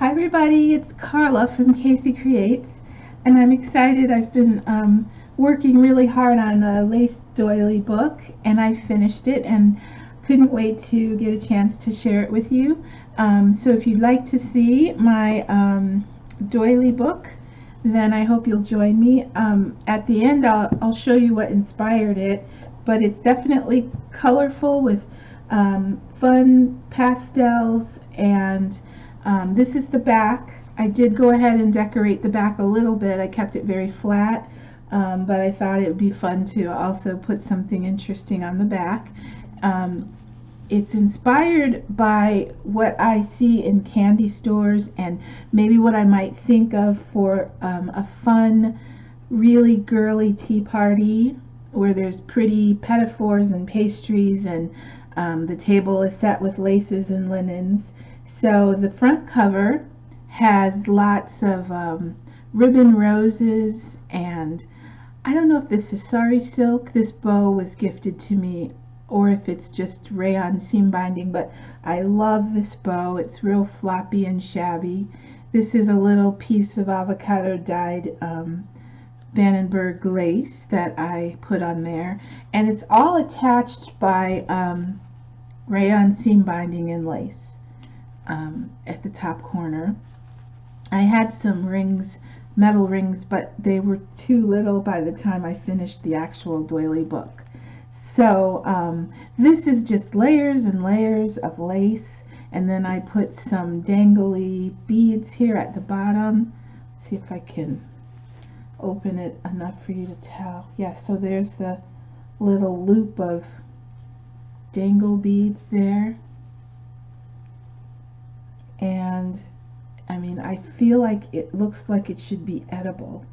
Hi everybody, it's Carla from Casey Creates, and I'm excited. I've been working really hard on a lace doily book, and I finished it and couldn't wait to get a chance to share it with you. So if you'd like to see my doily book, then I hope you'll join me. At the end I'll show you what inspired it, but it's definitely colorful with fun pastels, and this is the back. I did go ahead and decorate the back a little bit. I kept it very flat, but I thought it would be fun to also put something interesting on the back. It's inspired by what I see in candy stores and maybe what I might think of for a fun, really girly tea party where there's pretty pinafores and pastries, and the table is set with laces and linens. So the front cover has lots of ribbon roses, and I don't know if this is sari silk. This bow was gifted to me, or if it's just rayon seam binding, but I love this bow. It's real floppy and shabby. This is a little piece of avocado dyed Vandenberg lace that I put on there, and it's all attached by rayon seam binding and lace. At the top corner. I had some rings, metal rings, but they were too little by the time I finished the actual doily book. So this is just layers and layers of lace, and then I put some dangly beads here at the bottom. Let's see if I can open it enough for you to tell. Yeah, so there's the little loop of dangle beads there. And I mean, I feel like it looks like it should be edible.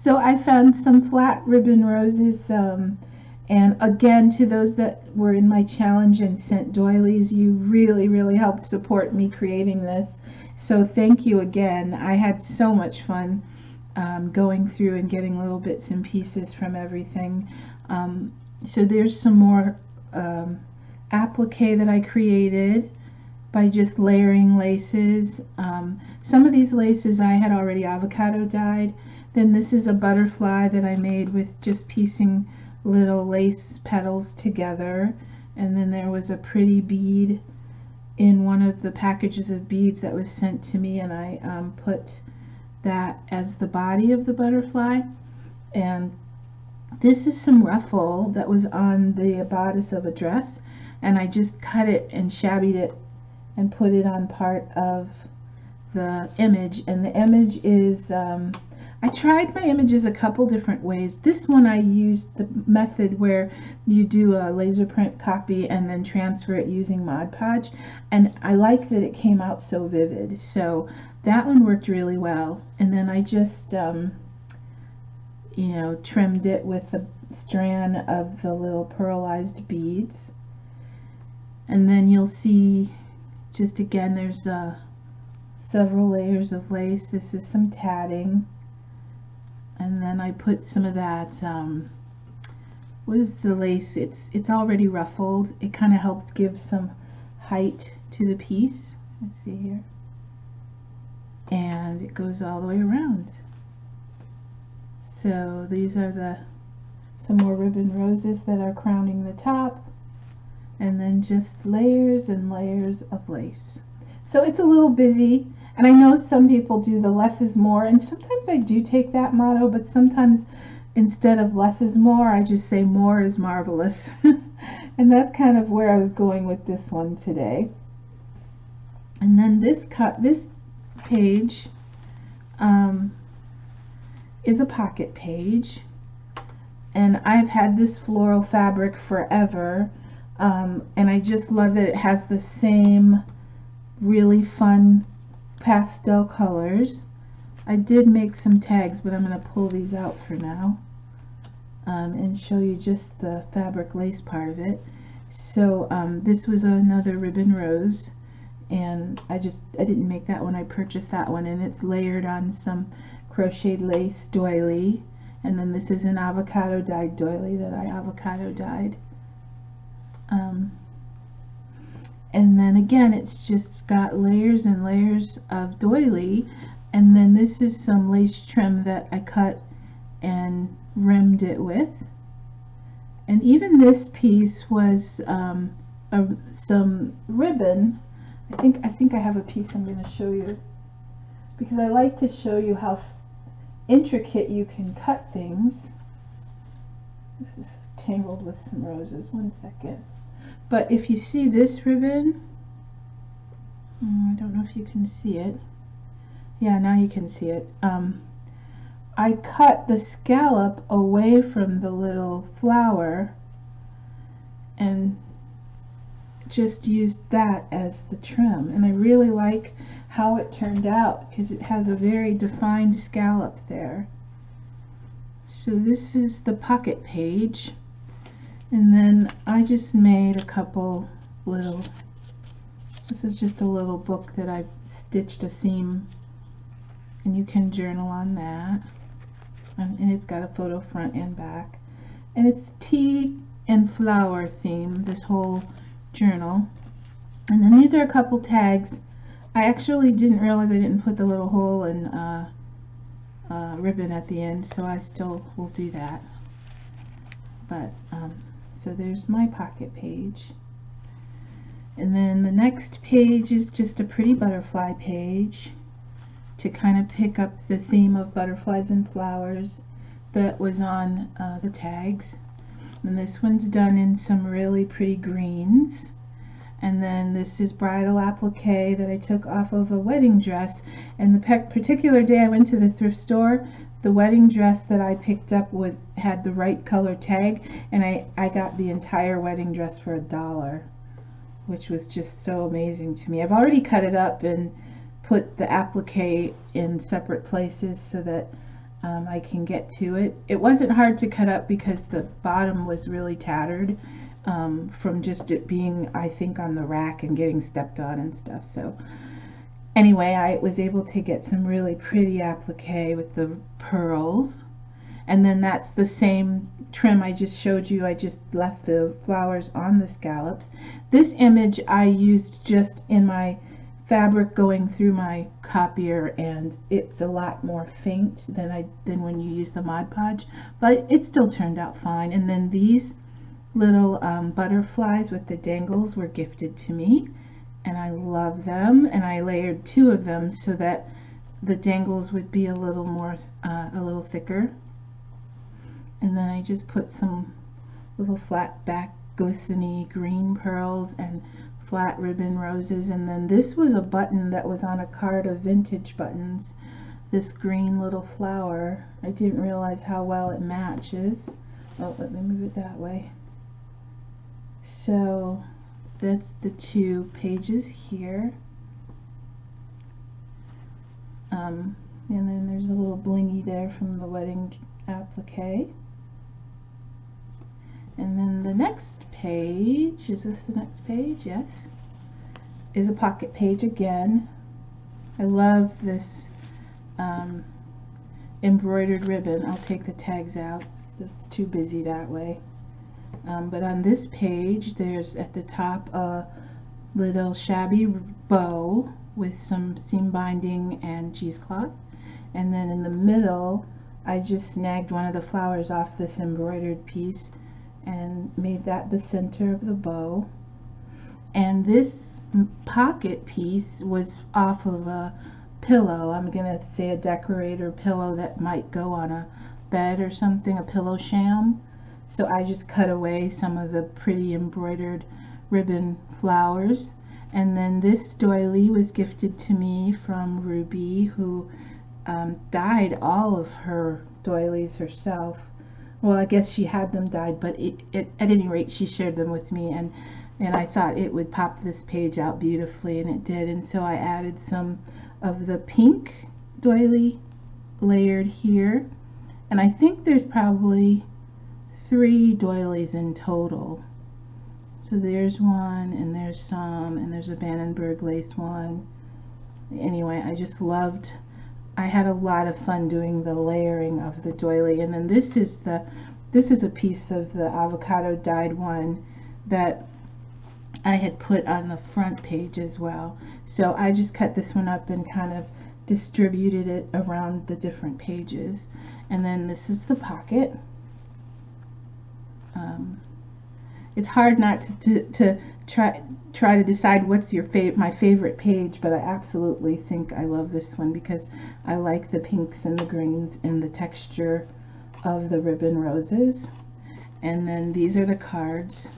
So I found some flat ribbon roses, and again, to those that were in my challenge and sent doilies, you really helped support me creating this. So thank you again. I had so much fun going through and getting little bits and pieces from everything. So there's some more applique that I created by just layering laces. Some of these laces I had already avocado dyed. Then this is a butterfly that I made with just piecing little lace petals together. And then there was a pretty bead in one of the packages of beads that was sent to me, and I put that as the body of the butterfly. And this is some ruffle that was on the bodice of a dress, and I just cut it and shabbied it and put it on part of the image. And the image is, I tried my images a couple different ways. This one I used the method where you do a laser print copy and then transfer it using Mod Podge, and I like that it came out so vivid. So that one worked really well. And then I just, you know, trimmed it with a strand of the little pearlized beads. And then you'll see, just again, there's several layers of lace. This is some tatting, and then I put some of that, what is the lace? It's already ruffled. It kind of helps give some height to the piece. Let's see here. And it goes all the way around. So these are some more ribbon roses that are crowning the top, and then just layers and layers of lace. So it's a little busy, and I know some people do the less is more, and sometimes I do take that motto, but sometimes instead of less is more, I just say more is marvelous. And that's kind of where I was going with this one today. And then this page is a pocket page, and I've had this floral fabric forever. And I just love that it has the same really fun pastel colors. I did make some tags, but I'm going to pull these out for now and show you just the fabric lace part of it. So this was another ribbon rose, and I didn't make that one, I purchased that one, and it's layered on some crocheted lace doily. And then this is an avocado dyed doily that I avocado dyed. And then again, it's just got layers and layers of doily. And then this is some lace trim that I cut and rimmed it with. And even this piece was some ribbon. I think I have a piece I'm going to show you, because I like to show you how intricate you can cut things. This is tangled with some roses. One second. But if you see this ribbon, I don't know if you can see it. Yeah, now you can see it. I cut the scallop away from the little flower and just used that as the trim, and I really like how it turned out because it has a very defined scallop there. So this is the pocket page, and then I just made a couple little, this is just a little book that I stitched a seam, and you can journal on that. And it's got a photo front and back, and it's tea and flower theme, this whole journal. And then these are a couple tags. I actually didn't realize I didn't put the little hole and ribbon at the end, so I still will do that. But so there's my pocket page, and then the next page is just a pretty butterfly page to kind of pick up the theme of butterflies and flowers that was on the tags. And this one's done in some really pretty greens. And then this is bridal applique that I took off of a wedding dress. And the particular day I went to the thrift store, the wedding dress that I picked up had the right color tag, and I got the entire wedding dress for $1, which was just so amazing to me. I've already cut it up and put the applique in separate places so that I can get to it. It wasn't hard to cut up because the bottom was really tattered from just it being, I think, on the rack and getting stepped on and stuff. So anyway, I was able to get some really pretty applique with the pearls. And then that's the same trim I just showed you. I just left the flowers on the scallops. This image I used just in my fabric going through my copier, and it's a lot more faint than when you use the Mod Podge, but it still turned out fine. And then these little butterflies with the dangles were gifted to me, and I love them, and I layered 2 of them so that the dangles would be a little more a little thicker. And then I just put some little flat back glistening green pearls and flat ribbon roses. And then this was a button that was on a card of vintage buttons, this green little flower. I didn't realize how well it matches. Oh, let me move it that way. So that's the 2 pages here, and then there's a little blingy there from the wedding applique. And then the next page, is this the next page? Yes. Is a pocket page again. I love this embroidered ribbon. I'll take the tags out because it's too busy that way. But on this page, there's at the top a little shabby bow with some seam binding and cheesecloth. And then in the middle, I just snagged one of the flowers off this embroidered piece and made that the center of the bow. And this pocket piece was off of a pillow. I'm gonna say a decorator pillow that might go on a bed or something, a pillow sham. So I just cut away some of the pretty embroidered ribbon flowers. And then this doily was gifted to me from Ruby, who dyed all of her doilies herself. Well, I guess she had them dyed, but at any rate, she shared them with me, and I thought it would pop this page out beautifully, and it did. And so I added some of the pink doily layered here, and I think there's probably 3 doilies in total. So there's one, and there's some, and there's a Vandenberg lace one. Anyway, I just loved, I had a lot of fun doing the layering of the doily. And then this is a piece of the avocado dyed one that I had put on the front page as well. So I just cut this one up and kind of distributed it around the different pages. And then this is the pocket. It's hard not to try to decide what's my favorite page, but I absolutely think I love this one because I like the pinks and the greens and the texture of the ribbon roses. And then these are the cards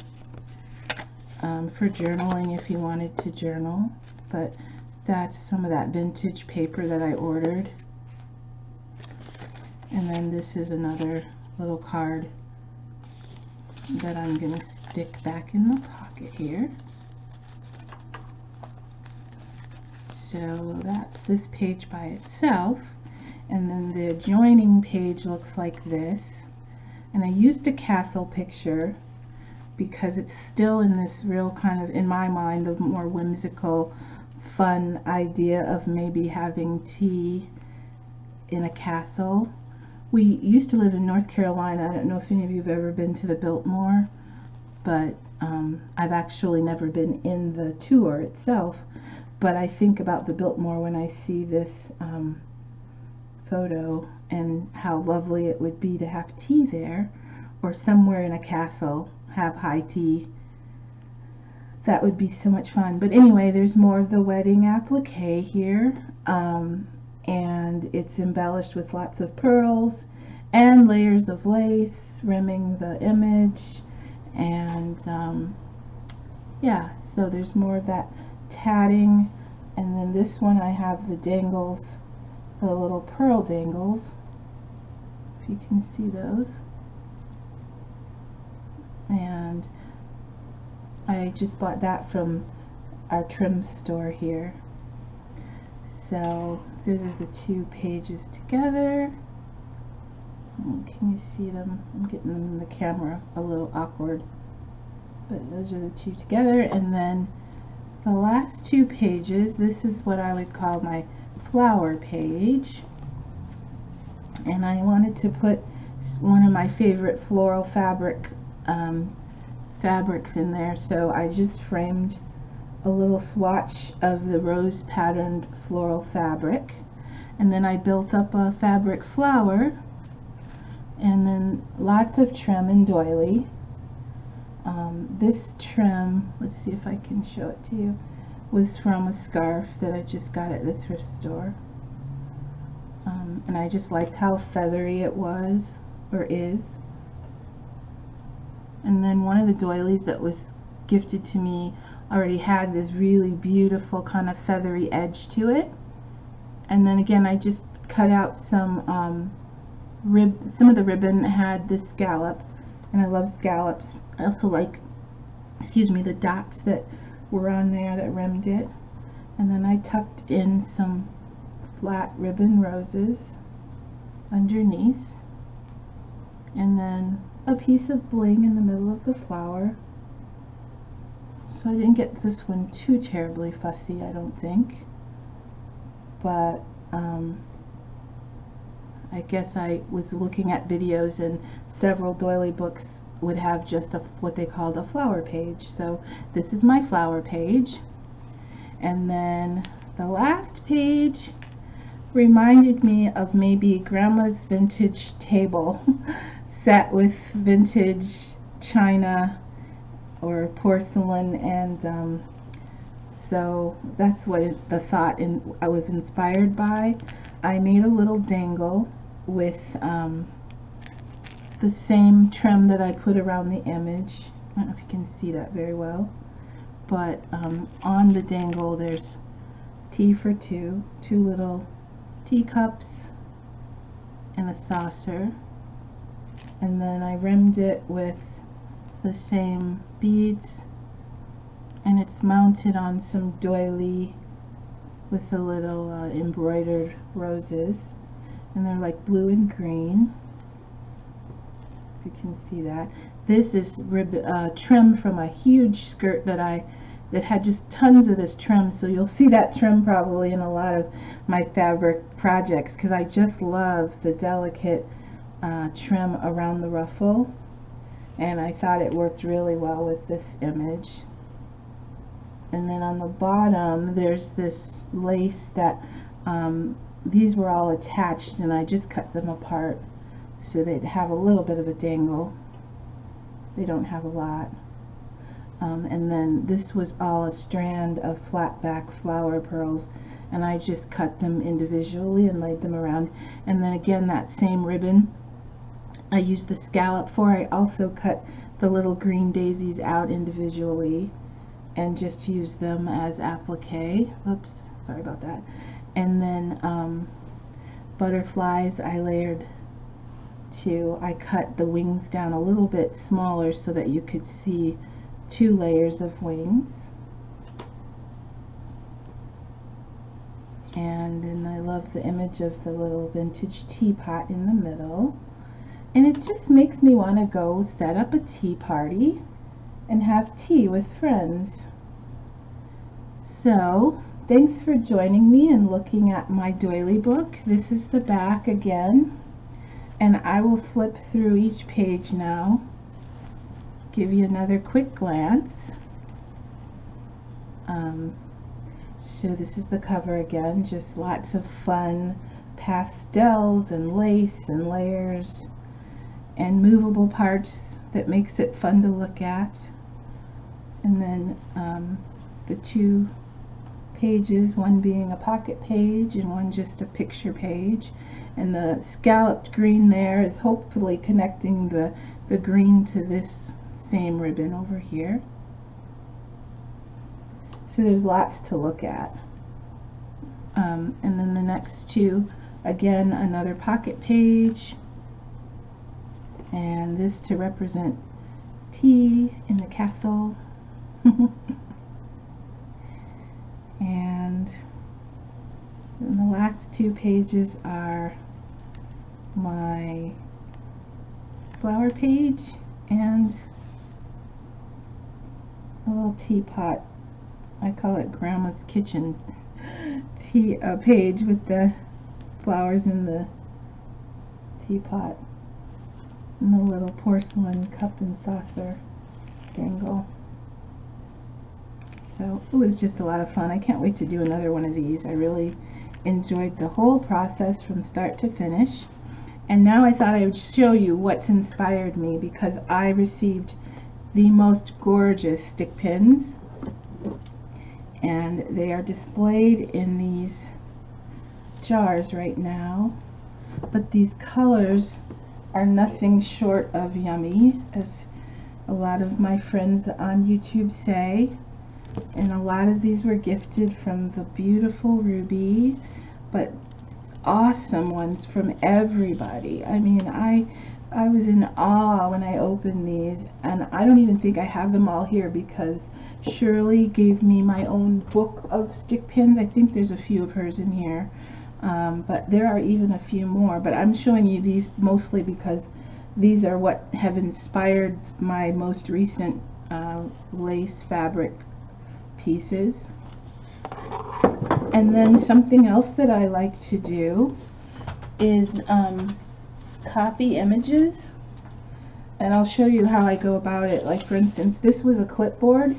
for journaling if you wanted to journal, but that's some of that vintage paper that I ordered. And then this is another little card that I'm going to stick back in the pocket here. So that's this page by itself, and then the adjoining page looks like this. And I used a castle picture because it's still in this real kind of, in my mind, the more whimsical, fun idea of maybe having tea in a castle. We used to live in North Carolina. I don't know if any of you have ever been to the Biltmore, but I've actually never been in the tour itself. But I think about the Biltmore when I see this photo and how lovely it would be to have tea there, or somewhere in a castle, have high tea. That would be so much fun. But anyway, there's more of the wedding applique here. And it's embellished with lots of pearls and layers of lace rimming the image, and yeah, so there's more of that tatting. And then this one I have the dangles, the little pearl dangles, if you can see those, and I just bought that from our trim store here. So these are the two pages together. Can you see them? I'm getting them in the camera a little awkward, but those are the two together. And then the last two pages, this is what I would call my flower page, and I wanted to put one of my favorite floral fabrics in there, so I just framed a little swatch of the rose patterned floral fabric, and then I built up a fabric flower, and then lots of trim and doily. This trim, let's see if I can show it to you, was from a scarf that I just got at the thrift store, and I just liked how feathery it was, or is. And then one of the doilies that was gifted to me already had this really beautiful kind of feathery edge to it. And then again, I just cut out some of the ribbon had this scallop, and I love scallops. I also like, excuse me, the dots that were on there that rimmed it. And then I tucked in some flat ribbon roses underneath, and then a piece of bling in the middle of the flower. So I didn't get this one too terribly fussy, I don't think, but I guess I was looking at videos, and several doily books would have just what they called a flower page. So this is my flower page. And then the last page reminded me of maybe grandma's vintage table set with vintage china or porcelain, and so that's what the thought I was inspired by. I made a little dangle with the same trim that I put around the image. I don't know if you can see that very well, but on the dangle there's tea for two little teacups and a saucer, and then I rimmed it with the same beads, and it's mounted on some doily with a little embroidered roses, and they're like blue and green, if you can see that. This is trim from a huge skirt that had just tons of this trim, so you'll see that trim probably in a lot of my fabric projects, because I just love the delicate trim around the ruffle, and I thought it worked really well with this image. And then on the bottom there's this lace that these were all attached, and I just cut them apart so they'd have a little bit of a dangle. They don't have a lot. And then this was all a strand of flat back flower pearls, and I just cut them individually and laid them around. And then again, that same ribbon I used the scallop for. I also cut the little green daisies out individually and just used them as applique. Oops, sorry about that. And then butterflies I layered too. I cut the wings down a little bit smaller so that you could see 2 layers of wings. And then I love the image of the little vintage teapot in the middle. And it just makes me want to go set up a tea party and have tea with friends. So, thanks for joining me and looking at my doily book. This is the back again. And I will flip through each page now. Give you another quick glance. So this is the cover again, just lots of fun pastels and lace and layers and movable parts that makes it fun to look at. And then the 2 pages, one being a pocket page and one just a picture page. And the scalloped green there is hopefully connecting the green to this same ribbon over here. So there's lots to look at. And then the next 2, again, another pocket page, and this to represent tea in the castle. And then the last 2 pages are my flower page and a little teapot. I call it Grandma's Kitchen tea page with the flowers in the teapot and the little porcelain cup and saucer dangle. So it was just a lot of fun. I can't wait to do another one of these. I really enjoyed the whole process from start to finish. And now I thought I would show you what's inspired me, because I received the most gorgeous stick pins, and they are displayed in these jars right now. But these colors are nothing short of yummy, as a lot of my friends on YouTube say. And a lot of these were gifted from the beautiful Ruby, but awesome ones from everybody. I mean, I was in awe when I opened these, and I don't even think I have them all here because Shirley gave me my own book of stick pins. I think there's a few of hers in here, but there are even a few more. But I'm showing you these mostly because these are what have inspired my most recent lace fabric pieces. And then something else that I like to do is copy images, and I'll show you how I go about it. Like, for instance, this was a clipboard,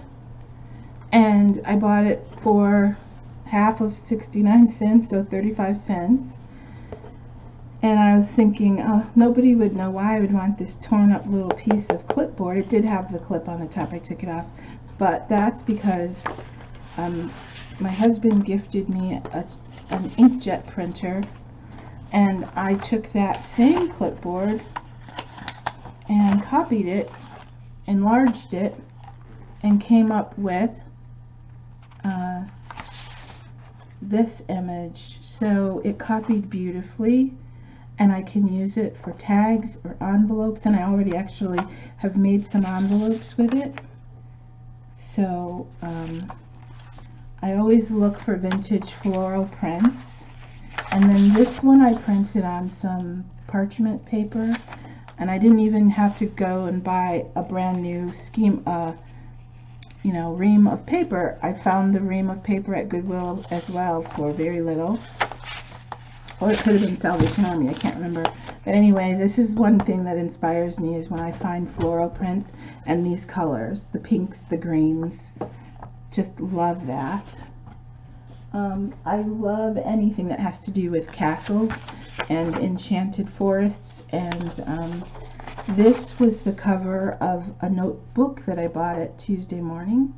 and I bought it for half of 69 cents, so 35 cents. And I was thinking, oh, nobody would know why I would want this torn up little piece of clipboard. It did have the clip on the top. I took it off, but that's because my husband gifted me an inkjet printer, and I took that same clipboard and copied it, enlarged it, and came up with this image. So it copied beautifully, and I can use it for tags or envelopes, and I already actually have made some envelopes with it. So I always look for vintage floral prints. And then this one I printed on some parchment paper, and I didn't even have to go and buy a brand new ream of paper. I found the ream of paper at Goodwill as well for very little. Or it could have been Salvation Army, I can't remember. But anyway, this is one thing that inspires me, is when I find floral prints and these colors, the pinks, the greens, just love that. I love anything that has to do with castles and enchanted forests, and this was the cover of a notebook that I bought at Tuesday morning,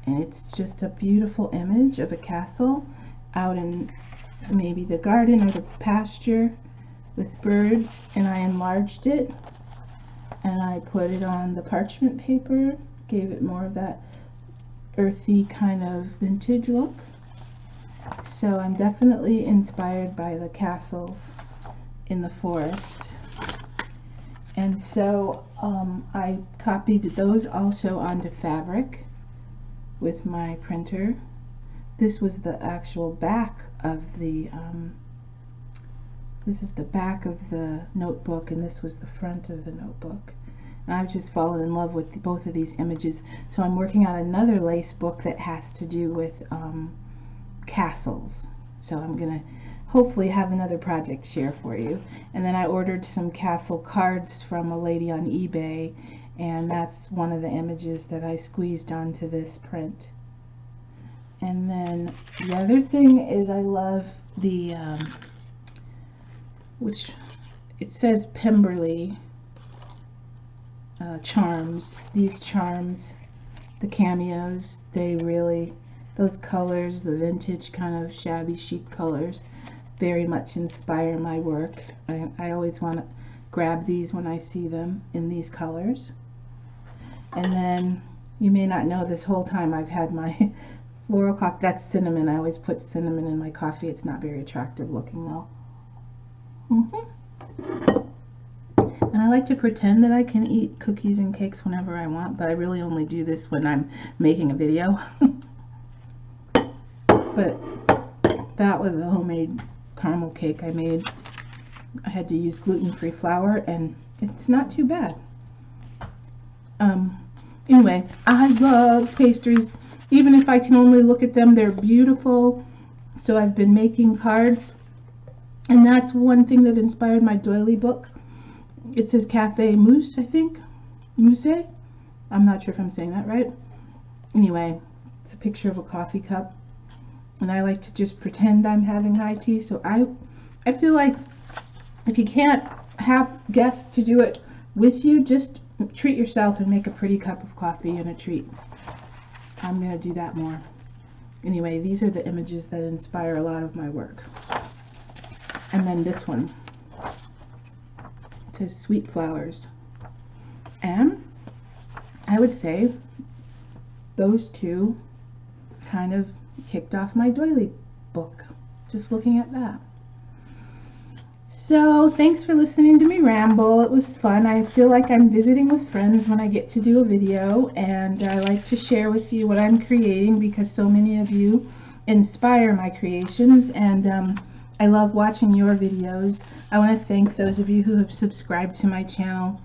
and it's just a beautiful image of a castle out in maybe the garden or the pasture with birds, and I enlarged it and I put it on the parchment paper, gave it more of that earthy kind of vintage look. So I'm definitely inspired by the castles in the forest. And so I copied those also onto fabric with my printer. This was the actual back of the, this is the back of the notebook, and this was the front of the notebook. And I've just fallen in love with both of these images. So I'm working on another lace book that has to do with castles. So I'm gonna hopefully have another project share for you. And then I ordered some castle cards from a lady on eBay, and that's one of the images that I squeezed onto this print. And then the other thing is I love the which it says Pemberley charms. These charms, the cameos, they really, those colors, the vintage kind of shabby chic colors, very much inspire my work. I always want to grab these when I see them in these colors. And then you may not know, this whole time I've had my floral coffee. That's cinnamon. I always put cinnamon in my coffee. It's not very attractive looking though. And I like to pretend that I can eat cookies and cakes whenever I want, but I really only do this when I'm making a video. But that was a homemade caramel cake I made. I had to use gluten-free flour, and it's not too bad. Anyway, I love pastries. Even if I can only look at them, they're beautiful. So I've been making cards, and that's one thing that inspired my Doily book. It says Cafe Mousse, I think. Mousse? I'm not sure if I'm saying that right. Anyway, it's a picture of a coffee cup, and I like to just pretend I'm having high tea. So I feel like if you can't have guests to do it with you, just treat yourself and make a pretty cup of coffee and a treat. I'm going to do that more. Anyway, these are the images that inspire a lot of my work. And then this one, it says Sweet Flowers. And I would say those two kind of kicked off my Doily book, just looking at that. So thanks for listening to me ramble. It was fun. I feel like I'm visiting with friends when I get to do a video, and I like to share with you what I'm creating because so many of you inspire my creations, and I love watching your videos. I want to thank those of you who have subscribed to my channel,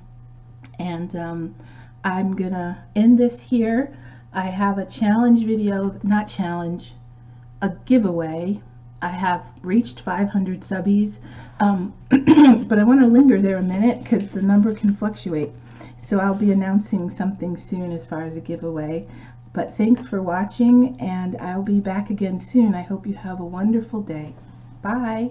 and I'm gonna end this here. I have a challenge video, not challenge, a giveaway. I have reached 500 subbies, but I want to linger there a minute because the number can fluctuate. So I'll be announcing something soon as far as a giveaway. But thanks for watching, and I'll be back again soon. I hope you have a wonderful day. Bye.